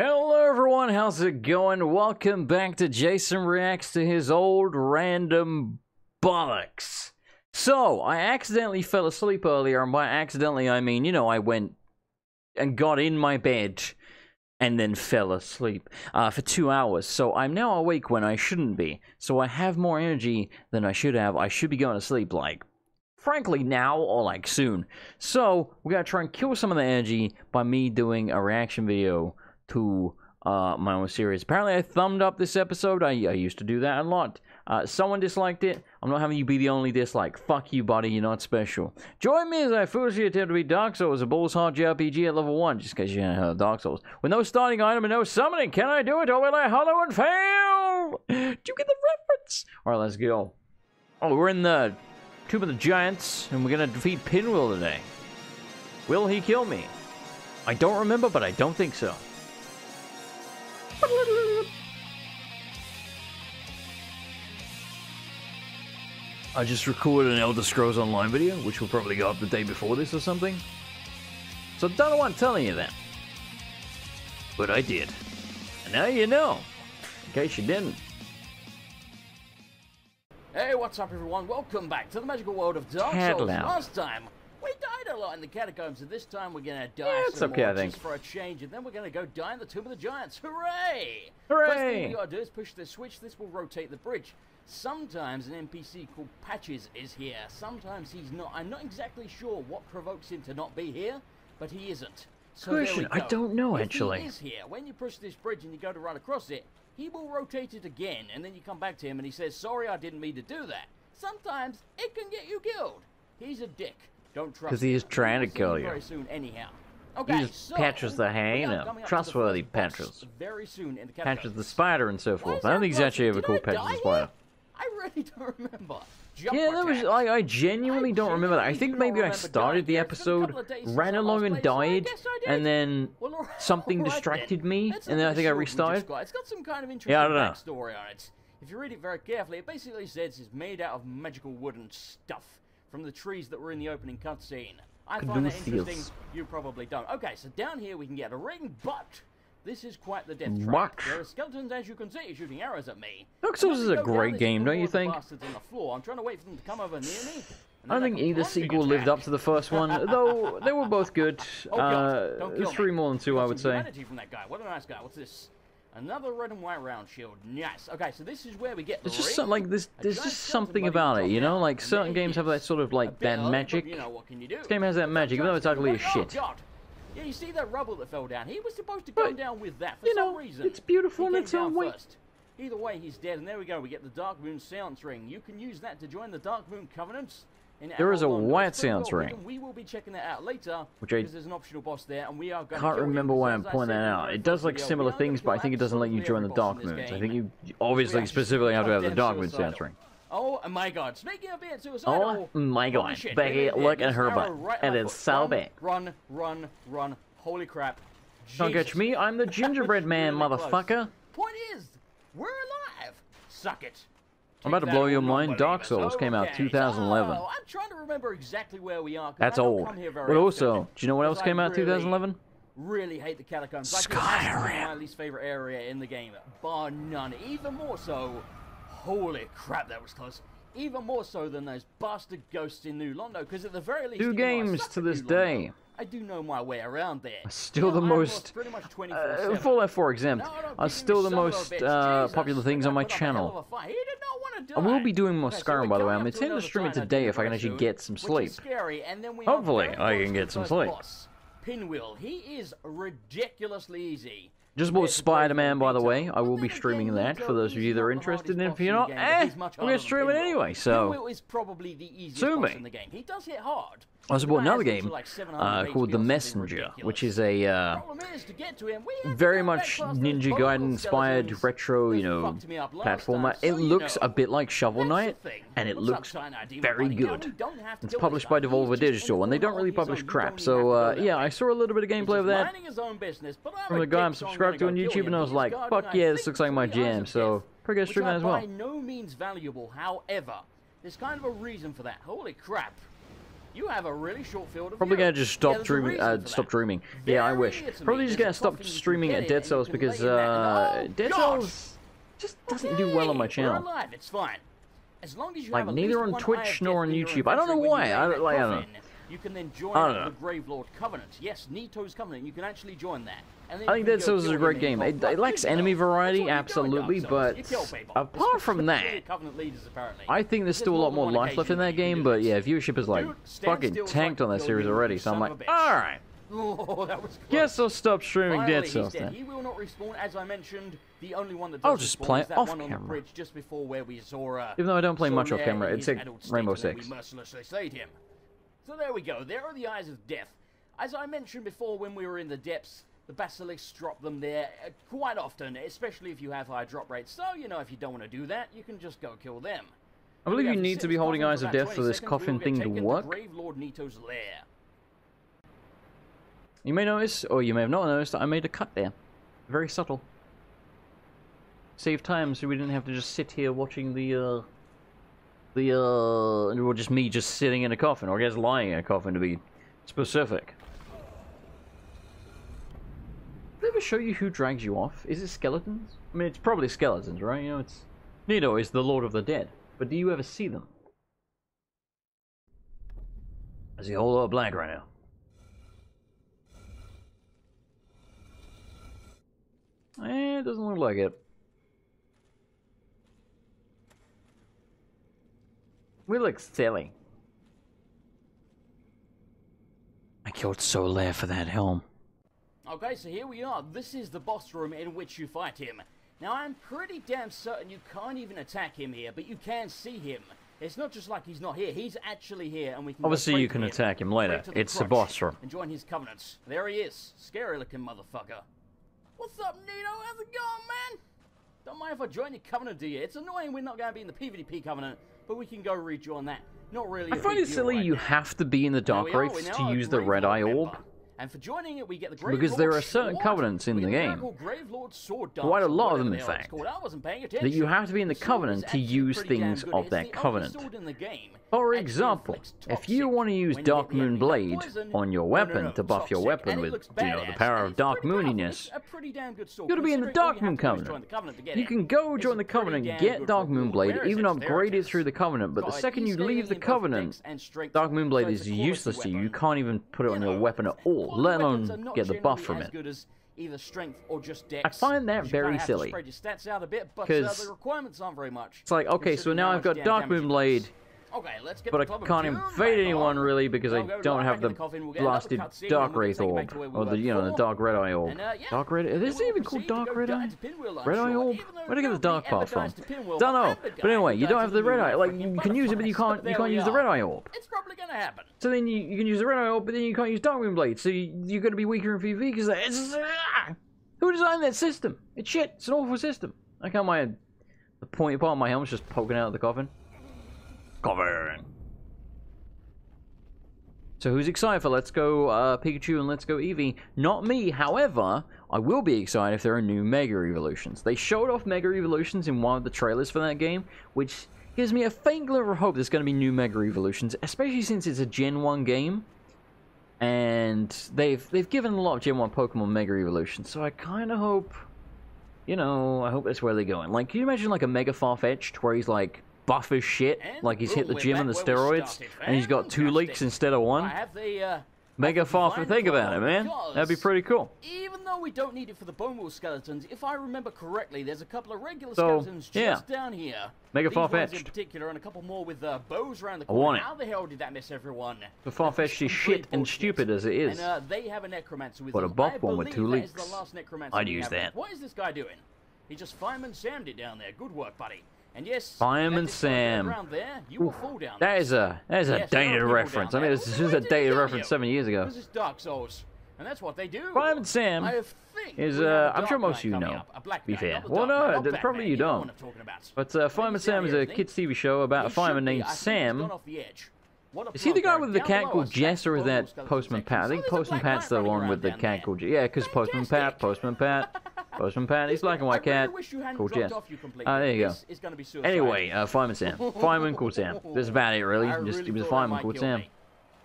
Hello everyone, how's it going? Welcome back to Jason Reacts to his old random bollocks. So, I accidentally fell asleep earlier, and by accidentally I mean, I went and got in my bed and then fell asleep for 2 hours. So I'm now awake when I shouldn't be. So I have more energy than I should have. I should be going to sleep frankly now or soon. So we're gonna try and kill some of the energy by me doing a reaction video to my own series. Apparently I thumbed up this episode. I used to do that a lot. Someone disliked it. I'm not having you be the only dislike. Fuck you, buddy. You're not special. Join me as I foolishly attempt to beat Dark Souls, a Bulls Hard JRPG at level 1, just in case you haven't heard of Dark Souls. With no starting item and no summoning, can I do it or will I hollow and fail? Do you get the reference? Alright, let's go. Oh, we're in the Tomb of the Giants, and we're gonna defeat Pinwheel today. Will he kill me? I don't remember, but I don't think so. I just recorded an Elder Scrolls Online video, which will probably go up the day before this or something. So don't know why I'm telling you that. But I did. And now you know, in case you didn't. Hey, what's up everyone? Welcome back to the magical world of Dark Souls. Last time, we died a lot in the catacombs, and this time we're gonna die some more just for a change, and then we're gonna go die in the Tomb of the Giants. Hooray! Hooray! First thing you gotta do is push the switch. This will rotate the bridge. Sometimes an NPC called Patches is here. Sometimes he's not. I'm not exactly sure what provokes him to not be here, but he isn't. So Question, I don't know actually. If he is here, when you push this bridge and you go to run across it, he will rotate it again, and then you come back to him and he says, "Sorry, I didn't mean to do that." Sometimes it can get you killed. He's a dick. Don't trust him. Because he is trying to kill you. Very soon, anyhow. Okay, so Patches the hyena. Trustworthy Patches. Very soon in the Patches the spider and so forth. I don't think he's actually ever called Patches the spider. I really don't remember. Yeah, that was. I genuinely don't remember that. I think maybe I started the episode, ran along and died, and then something distracted me, and then I think I restarted. It's got some kind of interesting backstory on it. If you read it very carefully, it basically says it's made out of magical wooden stuff from the trees that were in the opening cutscene. I find that interesting. You probably don't. Okay, so down here we can get a ring, but this is quite the death trap. There are skeletons, as you can see, shooting arrows at me. Dark Souls is a great game, don't you think? On the floor. I'm trying to wait for them to come over near me. I don't think either sequel lived up to the first one, though they were both good. There's 3 more than 2, I would say. From that guy. What a nice guy. What's this? Another red and white round shield. Nice. Okay, so this is where we get the ring. Just there's just something about it, you know? Like, certain games have that sort of, that magic. This game has that magic, even though it's ugly as shit. Yeah, you see that rubble that fell down? He was supposed to go down with that for some reason. It's beautiful in its own way. Either way, he's dead, and there we go. We get the Dark Moon Seance Ring. You can use that to join the Dark Moon Covenants. There is a white Seance Ring. We will be checking that out later, which because there's an optional boss there, and we are going can't remember why I'm pointing that out. It does similar things, but I think it doesn't let you join the Dark Moons. I think you obviously specifically have to have the Dark Moon Seance Ring. Oh my god, speaking of being suicidal... Oh my god, Becky, look at her butt. And it's so big. Run, run, run. Holy crap. Don't catch me, I'm the gingerbread man, motherfucker. Point is, we're alive. Suck it. I'm about to blow your mind. Dark Souls came out 2011. I'm trying to remember exactly where we are. That's old. But also, do you know what else came out 2011? Really hate the catacombs. Skyrim. My least favorite area in the game, bar none. Even more so. Holy crap, that was close. Even more so than those bastard ghosts in New Londo, because at the very least, 2 games to this day. I do know my way around there. Still the most, Fallout 4 exempt, are still the most popular things on my channel. I will be doing more Skyrim, by the way. I'm intending to stream it today if I can actually get some sleep. Hopefully, I can get some sleep. Pinwheel, he is ridiculously easy. Just bought Spider-Man, by the way. I will be streaming that for those of you that are interested. And if you're not, I'm going to stream it anyway, so sue me. He does hit hard. I also bought another game called The Messenger, which is a very much Ninja Gaiden inspired retro, platformer. It looks a bit like Shovel Knight, and it looks very good. It's published by Devolver Digital, and they don't really publish crap. So yeah, I saw a little bit of gameplay of that from the guy I'm subscribed to on YouTube, and I was like, fuck yeah, this looks like my jam. So probably gonna stream that as well. By no means valuable, however, there's kind of a reason for that. Holy crap. You have a really short field of Probably view. gonna just stop dreaming. Stop dreaming. Yeah, I wish. Probably just gonna stop streaming at Dead Cells because Dead Cells just doesn't do well on my channel. It's fine. As long as you like have neither on Twitch nor on YouTube. I don't know why. I don't know. You can then join the Gravelord Covenant. Yes, Nito's Covenant. You can actually join that. And I think Dead Cells is a great game. It lacks enemy variety, absolutely, but apart from that, I think there's still a lot more life left in that game. But yeah, viewership is like fucking tanked on that series already. So I'm like, all right. Guess I'll stop streaming Dead Cells then. He will not respawn, as I mentioned. The only one that I'll just play it off camera. Just before where we saw, even though I don't play much off camera, it's like Rainbow Six. So there we go. There are the Eyes of Death. As I mentioned before, when we were in the depths, the basilisks drop them there quite often, especially if you have high drop rates. So, you know, if you don't want to do that, you can just go kill them. I believe you need to be holding Eyes of Death for this coffin thing to work. Gravelord Nito's lair. You may notice, or you may have not noticed, that I made a cut there. Very subtle. Save time so we didn't have to just sit here watching or just me just sitting in a coffin, or I guess lying in a coffin to be specific. Did I ever show you who drags you off? Is it skeletons? I mean, it's probably skeletons, right? You know, it's... Nito is the Lord of the Dead. But do you ever see them? I see a whole lot of blank right now. It doesn't look like it. We look silly. I killed Solaire for that helm. Okay, so here we are. This is the boss room in which you fight him. Now, I'm pretty damn certain you can't even attack him here, but you can see him. It's not just like he's not here. He's actually here, and we can obviously you can attack him later. It's the boss room. And join his covenants. There he is. Scary-looking motherfucker. What's up, Nito? How's it going, man? Don't mind if I join your covenant, do you? It's annoying we're not going to be in the PvP covenant, but we can go rejoin that. Not really. I find it silly you have to be in the Dark Wraiths to use the Red Eye Orb. And for joining it, we get the because there are certain covenants in the game, quite a lot of them in fact, that you have to be in the covenant to use things of that covenant. For example, if you want to use Dark Moon Blade on your weapon to buff your weapon with, you know, the power of Dark Mooniness, you gotta be in the Dark Moon Covenant. You can go join the Covenant, get Dark Moon Blade, even upgrade it through the Covenant, but the second you leave the Covenant, Dark Moon Blade is useless to you. You can't even put it on your weapon at all, let alone get the buff from it. I find that very silly, because it's like, okay, so now I've got Dark Moon Blade, but I can't invade anyone really because I don't have the blasted Dark Wraith Orb, or the, you know, the Dark Red Eye Orb. Dark Red Eye? Is it even called Dark Red Eye? Red Eye Orb? Where did I get the Dark Path from? Don't know. But anyway, you don't have the Red Eye. Like, you can use it, but you can't use the Red Eye Orb. It's probably gonna happen. So then you can use the Red Eye Orb, but then you can't use Dark Moon Blade. So you're gonna be weaker in PvP because it's... Who designed that system? It's shit. It's an awful system. I can't mind the pointy part of my helmet's just poking out of the coffin. Coffin. So who's excited for Let's Go Pikachu and Let's Go Eevee? Not me. However, I will be excited if there are new Mega Evolutions. They showed off Mega Evolutions in one of the trailers for that game, which gives me a faint glimmer of hope there's going to be new Mega Evolutions, especially since it's a Gen 1 game. And they've given a lot of Gen 1 Pokemon Mega Evolutions, so I kind of hope, you know, I hope that's where they're going. Like, can you imagine like a Mega Farfetch'd where he's like buff as shit, like he's hit the gym and the steroids, and he's got 2 leaks instead of 1? Mega Farfetch'd, think about it, man. That'd be pretty cool. Even though we don't need it for the Bone Wheel skeletons, if I remember correctly, there's a couple of regular skeletons just down here. Mega Farfetch'd in particular, and a couple more with bows around the corner. How the hell did that miss everyone? The Farfetch'd is shit and stupid as it is. And they have a necromancer with but a buff one with 2 leaks. I'd use that. What is this guy doing? He just Fireman Sammed it down there. Good work, buddy. And yes, Fireman Sam. There, you will fall down that is a dated reference. I mean, this is a dated reference 7 years ago. This is Dark Souls, and that's what they do. Fireman Sam is I'm sure most of you know. Be fair. Well, no, probably you don't. But Fireman Sam is a kids' TV show about a fireman named Sam. Is he the guy with the cat called Jess, or is that Postman Pat? I think Postman Pat's the one with the cat called Jess. Yeah, because Postman Pat. Postman Pat, he's black and white cat called Jess. There you go. Anyway, Fireman Sam. Fireman called Sam. That's about it, really. He was a fireman called Sam.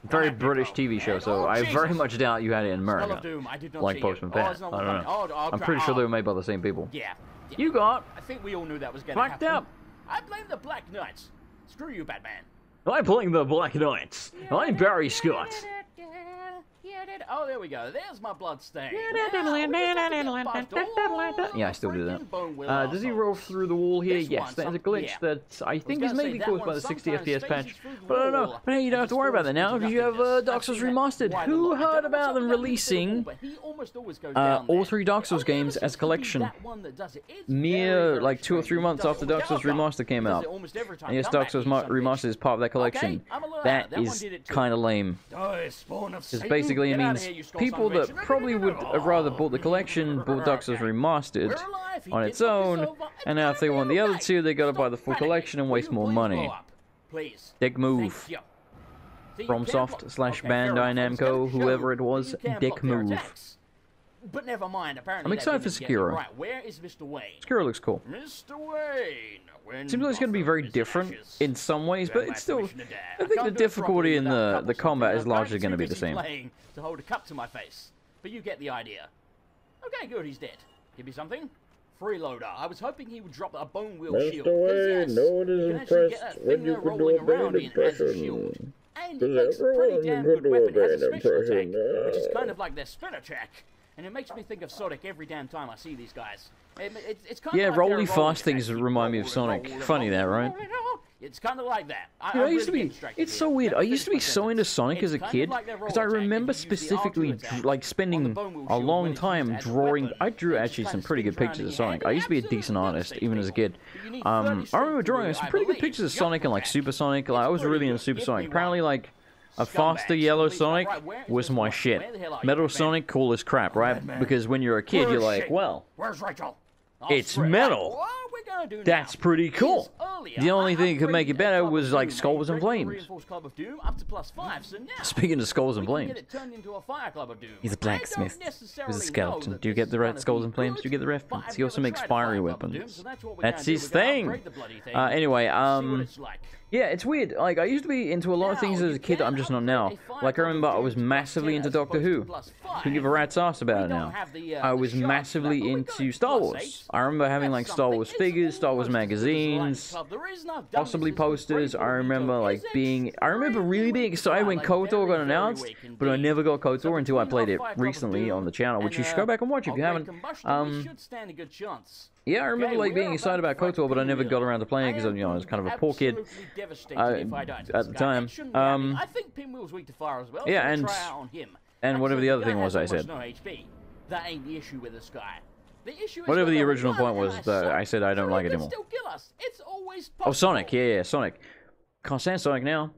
Very British TV show, so I very much doubt you had it in America. Smell of Doom. I did not Like see Postman it. Pat. I don't know. I'm pretty sure they were made by the same people. Yeah. You got... I think we all knew that was going to happen. Fucked up. I blame the Black Knights. Screw you, Batman. I blame the Black Knights. I'm Barry Scott. Oh, there we go. There's my blood stain. Yeah, I still do that. Does he roll through the wall here? Yes, that is a glitch that I think is maybe caused by the 60 FPS patch. But I don't know. But hey, you don't have to worry about that now because you have Dark Souls Remastered. Who heard about them releasing all 3 Dark Souls games as a collection mere like 2 or 3 months after Dark Souls Remastered came out? And yes, Dark Souls Remastered is part of that collection. That is kind of lame. Because basically it means people that probably would have rather bought the collection bought Dark Souls Remastered on its own, and now if they want the other 2, they gotta buy the full collection and waste more money. Dick move. FromSoft / Bandai Namco, whoever it was, dick move. But never mind, apparently I'm excited for Sekiro. Right, where is Mr. Wayne? Sekiro looks cool. Mr. Wayne. Seems like it's going to be very different in some ways, but it's still... I think the difficulty in the combat is largely going to be the same. To hold a cup to my face, but you get the idea. Okay, good, he's dead. Give me something. Freeloader. I was hoping he would drop a bone wheel shield. Mr. Wayne, no one is impressed when you can do a bad impression. And it makes a pretty damn good weapon. It has a special attack, which is kind of like their spin attack. And it makes me think of Sonic every damn time I see these guys. It's kind yeah, of like rolly fast things remind me of Sonic. Funny that, right? It's kind of like that. I used to be. It's so weird. I used to be so into Sonic as a kid because I remember specifically like spending a long time drawing. I drew actually some pretty good pictures of Sonic. I used to be a decent artist even as a kid. I remember drawing some pretty good pictures of Sonic and like Super Sonic. Like I was really into Super Sonic. Apparently, like a faster yellow Sonic was my shit. Metal Sonic, cool as crap, right? Because when you're a kid, you're like, well, where's Rachel? It's metal. That's pretty cool. The only thing that could make it better was like Skulls and Flames. Speaking of Skulls and Flames, he's a blacksmith with a skeleton. Do you get the red Skulls and Flames? Do you get the reference? He also makes fiery weapons. That's his thing. Anyway, yeah, it's weird. Like, I used to be into a lot of things as a kid that I'm just not now. Like, I remember I was massively into Doctor Who. Couldn't give a rat's ass about it now. I was massively into Star Wars. I remember having, like, Star Wars figures, Star Wars magazines, possibly posters. I remember, like, I remember really being excited when KOTOR got announced, but I never got KOTOR until I played it recently on the channel, which you should go back and watch if you haven't. Yeah, I remember like being excited about KOTOR, but I never got around to playing it because you know I was kind of a poor kid at the time. Yeah, and whatever the other thing was I said. That ain't the issue with this guy. Whatever the original point was that I said I don't like it anymore. Oh, Sonic, yeah, Sonic. Can't stand Sonic now.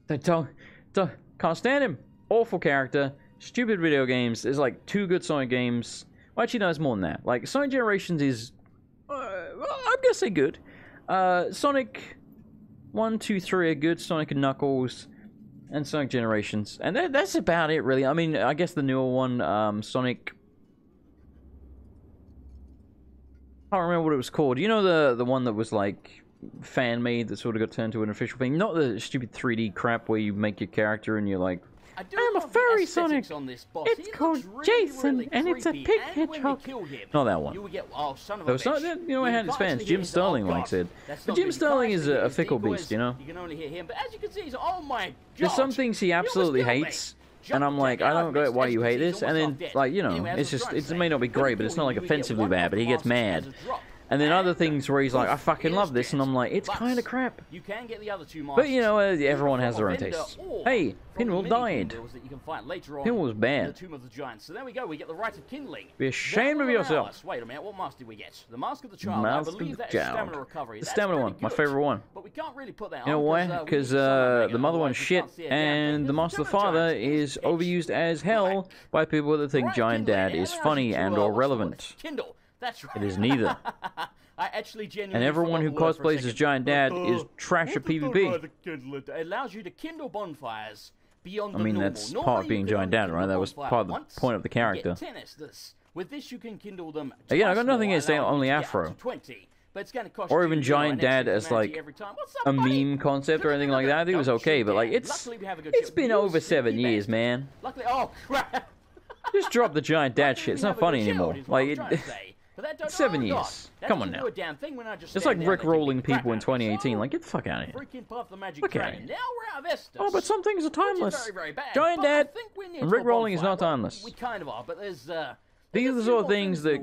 Can't stand him. Awful character. Stupid video games. There's like 2 good Sonic games. Well, actually, no, it's more than that. Like Sonic Generations is. I'm gonna say good. Sonic 1, 2, 3 are good. Sonic and Knuckles, and Sonic Generations, and that's about it, really. I mean, I guess the newer one, Sonic. I don't remember what it was called. You know the one that was like fan made that sort of got turned to an official thing. Not the stupid 3D crap where you make your character and you're like. I'm a furry Sonic. It's called Jason, and it's a pig hedgehog. Not that one. You know, I had its fans. Jim Sterling likes it. But Jim Sterling is a fickle beast, you know. There's some things he absolutely hates, and I'm like, I don't get why you hate this. And then, like, you know, it's just, it may not be great, but it's not like offensively bad. But he gets mad. And then other things where he's like, I fucking love this, and I'm like, it's kind of crap. But you know, everyone has their own tastes. Hey, Pinwheel died. Pinwheel was bad. So there we go. We get the right of kindling. Be ashamed of yourself. Wait a minute. What mask did we get? The Mask of the Child. Mask of the Child. The stamina one, my favorite one. But we can't really put that on. You know why? Because the mother one's shit, and the Mask of the Father is overused as hell by people that think Giant Dad is funny and/or relevant. That's right. It is neither. And everyone who cosplays as Giant Dad is trash at PvP. It allows you to kindle bonfires beyond the normal. That's part of being Giant Dad, right? That was part of the point of the character. With this, you can kindle them. Again, I got nothing against only Afro. But it's going to cost or you, even Giant Dad as like a meme concept or anything like that. I think it was okay, but like it's been over 7 years, man. Luckily, oh crap! Just drop the Giant Dad shit. It's not funny anymore. Like it, 7 years. Come on now. It's like Rick-rolling people in 2018. Like get the fuck out of here. Fuck out of here. Oh, but some things are timeless. Giant Dad and Rick-rolling is not timeless. We kind of are, but there's these are the sort of things that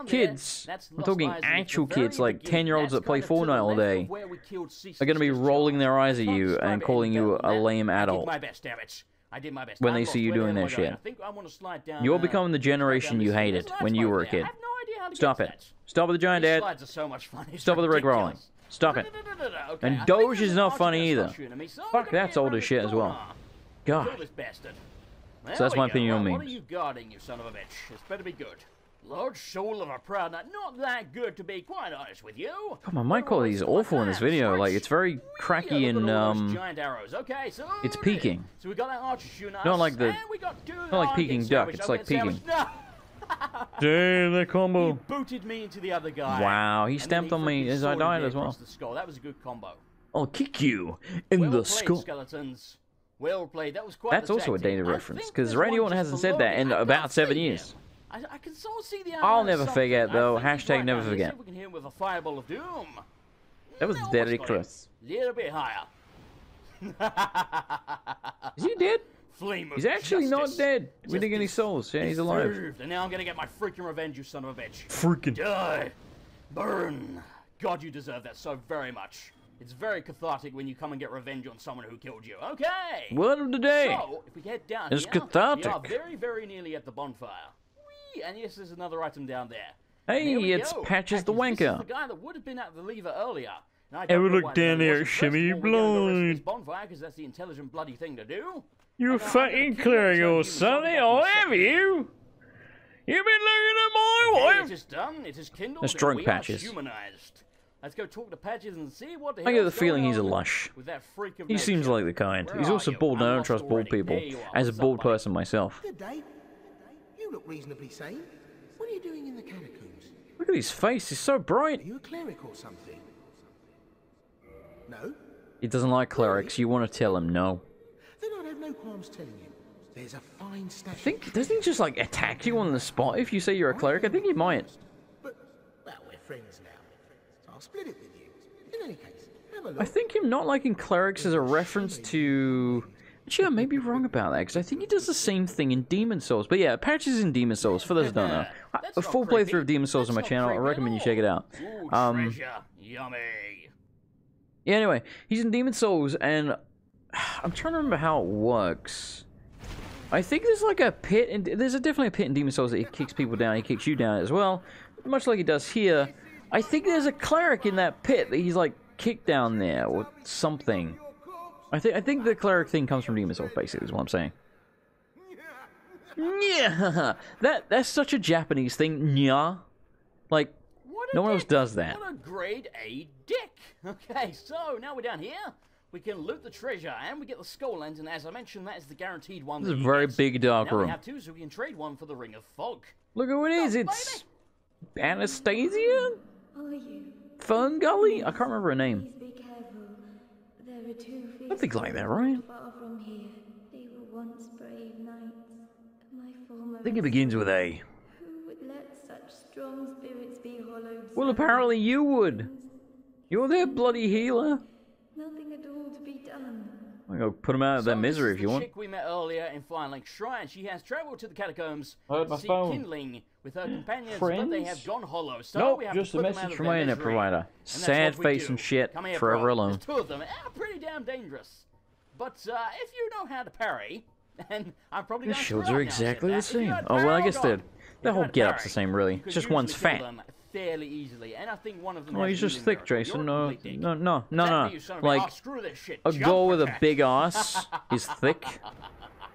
kids, I'm talking actual kids, like 10-year-olds that play Fortnite all day, are going to be rolling their eyes at you and calling you a lame adult when they see you doing that shit. You're becoming the generation you hated when you were a kid. Stop it. Stop with the Giant Dad. Stop with the Rick rolling. Stop it. And Doge is not funny either. Fuck, that's old as shit as well. God. So that's my opinion on memes. What are you guarding, you son of a bitch? It's better be good. Lord soul of a proud knight. Not that good, to be quite honest with you. God, my mic quality is awful in this video. Like, it's very cracky and, okay, so it's peaking. So we got that archer shooting us, not like the, not like peaking duck, it's like peaking. Damn, that combo. He booted me into the other guy. Wow, he stamped on me as I died as well. That was a good combo. I'll kick you in the skull. Skeletons. Well played. That was quite That's also a dated reference, because Randy Orton hasn't said that in about 7 years. I can sort of see the I'll never forget, though. Hashtag never forget. We can hit him with a fireball of doom. That was deadly close. Little bit higher. Is he dead? Flame of He's actually justice. not dead. We didn't get any souls. Yeah, he's alive. And now I'm gonna get my freaking revenge, you son of a bitch. Freaking die, burn. God, you deserve that so very much. It's very cathartic when you come and get revenge on someone who killed you. Okay. Word of the day. So if we get down it's here, cathartic. we are very, very nearly at the bonfire. Whee! And yes, there's another item down there. Hey, it's Patches the Wanker. This is the guy that would have been at the lever earlier. Ever look down there, shimmy blind. Bonfire, because that's the intelligent bloody thing to do. You fucking clear your sonny, or have you? You've been looking at my wife. It is done. It is kindled. Let's drink we Patches. Are humanized. Let's go talk to Patches and see what the I get the feeling he's a lush. With that freak of he nature. Seems like the kind. He's also bald and I don't trust bald people. As a bald person myself. Good day. You look reasonably sane. What are you doing in the catacombs? Look at his face. He's so bright. Are you a cleric or something? No? He doesn't like clerics. You want to tell him no. Then I'd have no qualms telling you. There's a fine stash. I think, doesn't he just like attack you on the spot if you say you're a cleric? I think he might. But, well, we're friends now. So I'll split it with you. In any case, have a look. I think him not liking clerics is a reference to... Actually, I may be wrong about that, because I think he does the same thing in Demon Souls. But yeah, Patches in Demon Souls, for those who don't know. A full playthrough of Demon Souls on my channel, I recommend you check it out. Treasure. Yummy. Yeah, anyway, he's in Demon Souls, and I'm trying to remember how it works. I think there's like a pit, and there's definitely a pit in Demon Souls that he kicks people down, he kicks you down as well, much like he does here. I think there's a cleric in that pit that he's like kicked down there, or something. I think the cleric thing comes from Demon Souls, basically, is what I'm saying. Yeah, that's such a Japanese thing, nya. Like, no one else does that. What a grade A dick. Okay, so now we're down here. We can loot the treasure, and we get the skull lens, and as I mentioned, that is the guaranteed one. This is a very big dark room. Now we have two, so we can trade one for the Ring of Fog. Look at what it is. It's Anastasia? Fern Gully? I can't remember her name. Something like that, right? I think it begins with A. Well, apparently you would. You're their bloody healer. Nothing at all to be done. I'll go put them out of their misery if you want. Chick we met earlier in Firelink Shrine. She has travelled to the catacombs to seek kindling with her companions, but they have gone hollow. So nope, we have just to a put them out message of from their my internet misery. provider. Sad face and shit, Come here, forever bro. alone. There's two of them. Pretty damn dangerous. But if you know how to parry, then I'm probably The going to shields are exactly the same. Oh, well, I guess the whole get-up's the same, really. It's just one's fat. Fairly easily, and I think one of them. Oh, he's just thick, Jason. No. Like, screw this shit. a girl with a big ass is thick,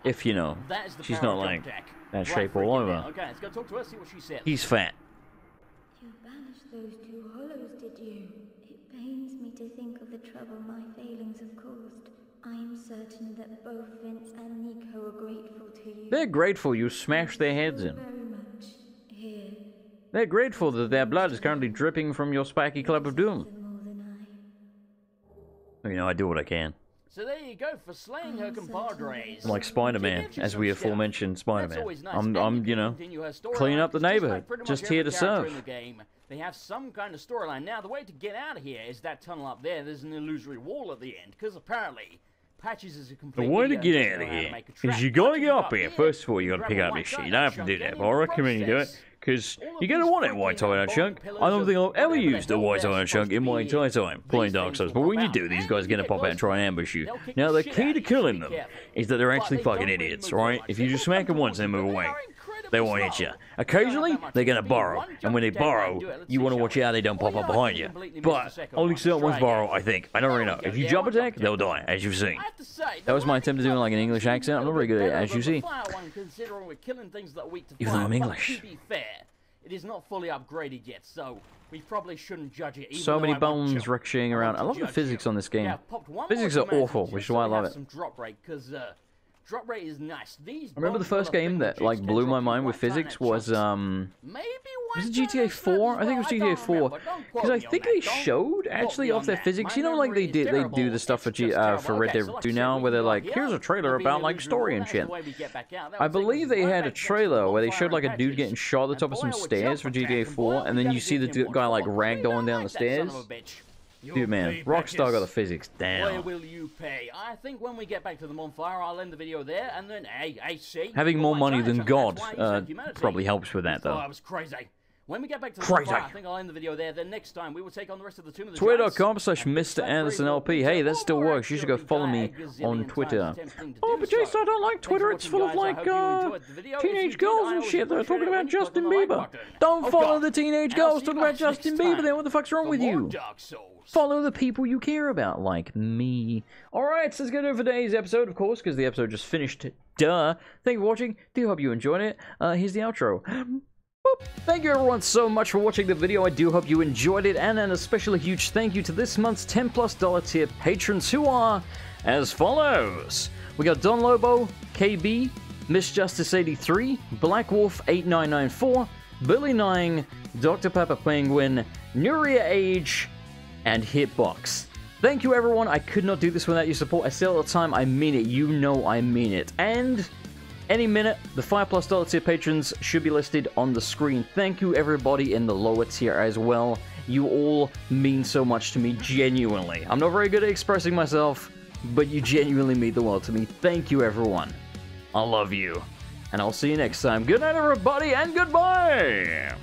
if you know. She's not like that shape all over. Okay, let's go talk to her, see what she says. He's fat. You banished those two hollows, did you? It pains me to think of the trouble my failings have caused. I am certain that both Vince and Nico are grateful to you. They're grateful you smashed their heads in. Very much. Here. They're grateful that their blood is currently dripping from your spiky club of doom. You know, I do what I can. So there you go for slaying her compadres. I'm like Spider-Man, as we aforementioned Spider-Man. I'm, you know, cleaning up the neighborhood, just here to serve. They have some kind of storyline. Now, the way to get out of here is that tunnel up there. There's an illusory wall at the end, because apparently Patches is a complete. The way to get out of here is you gotta get up here. First of all, you gotta pick up this shit. You don't have to do that, but I recommend you do it, because you're gonna want it white tie and chunk. I don't think I've ever used a white tie and chunk in my entire time playing Dark Souls, but when you do, these guys are gonna pop out and try and ambush you. Now, the key to killing them is that they're actually fucking idiots, right? If you just smack them once and move away, they won't hit you. Occasionally, they're going to burrow, and when they burrow, you want to watch out they don't pop up behind you. But only certain ones burrow, I think. I don't really know. If you jump attack, they'll die, as you've seen. That was my attempt at doing like an English accent. I'm not very good at it, as you see. Even though I'm English. It is not fully upgraded yet, so we probably shouldn't judge it. So many bones ricocheting around. I love the physics on this game. Physics are awful, which is why I love it. Drop rate is nice. These I remember the first game that like blew my mind with physics was was it GTA 4? I think it was GTA 4 because I think they showed actually off their physics. You know, like they do the stuff for Red Dead 2 now, where they're like, here's a trailer about like story and shit. I believe they had a trailer where they showed like a dude getting shot at the top of some stairs for GTA 4, and then you see the guy like ragdolling down the stairs. Dude, man, Rockstar got the physics down. Where will you pay? I think when we get back to the bonfire, I'll end the video there, and then, see... Having more money than God probably helps with that, though. Oh, I was crazy. When we get back to the bonfire, I think I'll end the video there. Then next time, we will take on the rest of the Tomb of the Twitter.com/MrAndersonLP. Hey, that still works. You should go follow me on Twitter. Oh, but Jason, I don't like Twitter. It's full of, like, teenage girls and shit that are talking about Justin Bieber. Don't follow the teenage girls talking about Justin Bieber, then what the fuck's wrong with you? Follow the people you care about, like me. Alright, so let's get over today's episode, of course, because the episode just finished. Duh. Thank you for watching. Do hope you enjoyed it. Here's the outro. Boop. Thank you everyone so much for watching the video. I do hope you enjoyed it, and an especially huge thank you to this month's $10+ tier patrons, who are as follows. We got Don Lobo, KB, Miss Justice 83, Black Wolf 8994, Billy Nine, Dr. Pepper Penguin, Nuria Age, and Hitbox. Thank you everyone. I could not do this without your support. I say all the time, I mean it. You know I mean it. And any minute, the $5+ tier patrons should be listed on the screen. Thank you everybody in the lower tier as well. You all mean so much to me, genuinely. I'm not very good at expressing myself, but you genuinely mean the world to me. Thank you everyone. I love you. And I'll see you next time. Good night everybody, and goodbye!